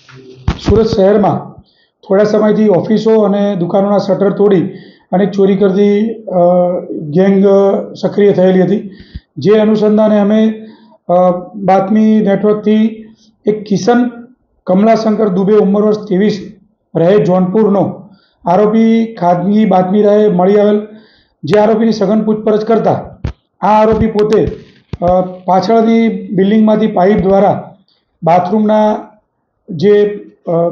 સુરત શહેરમાં થોડા સમયથી ઓફિસો અને દુકાનોના શટર તોડી અને ચોરી કરતી ગેંગ સક્રિય થયેલી હતી, જે અનુસંધાને અમે બાતમી નેટવર્કથી એક કિશન કમલાશંકર દુબે ઉંમર વર્ષ 23 રહે જોનપુરનો આરોપી ખાનગી બાતમી રહે મળી આવેલ, જે આરોપીની સઘન પૂછપરછ કરતા આ આરોપી પોતે પાછળની બિલ્ડિંગમાંથી પાઇપ દ્વારા બાથરૂમના જે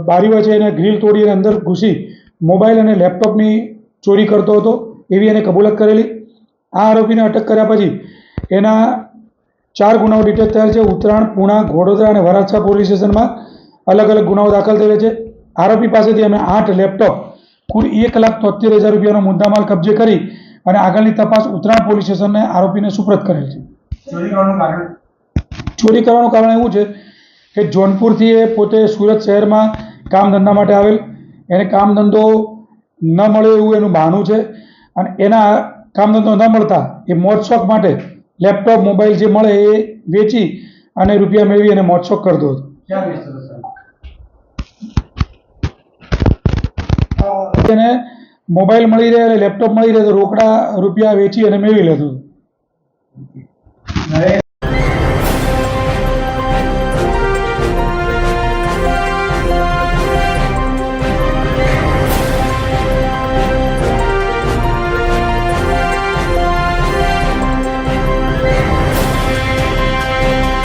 બારીઓ છે એને ગ્રીલ તોડી અને અંદર ઘૂસી મોબાઈલ અને લેપટોપની ચોરી કરતો હતો એવી એને કબૂલાત કરેલી। આ આરોપીને અટક કર્યા પછી એના 4 ગુનાઓ ડિટેક્ટ થયેલ છે। ઉત્તરાયણ, પૂણા, ગોડોદરા અને વરાછા પોલીસ સ્ટેશનમાં અલગ અલગ ગુનાઓ દાખલ થયેલા છે। આરોપી પાસેથી અમે 8 લેપટોપ, કુલ 1,73,000 રૂપિયાનો મુદ્દામાલ કબજે કરી અને આગળની તપાસ ઉત્તરાયણ પોલીસ સ્ટેશનને આરોપીને સુપ્રત કરેલ છે। ચોરી કરવાનું કારણ એવું છે કે જોનપુરથી એ પોતે સુરત શહેરમાં કામ ધંધા માટે આવેલ, એને કામ ધંધો ન મળે એવું એનું બહાનું છે અને એના કામ ધંધો ન મળતા એ મોજ શોખ માટે લેપટોપ, મોબાઈલ જે મળે એ વેચી અને રૂપિયા મેળવી અને મોજ શોખ કરતો હતો। એને મોબાઈલ મળી રહે અને લેપટોપ મળી રહે તો રોકડા રૂપિયા વેચી અને મેળવી લેતો હતો।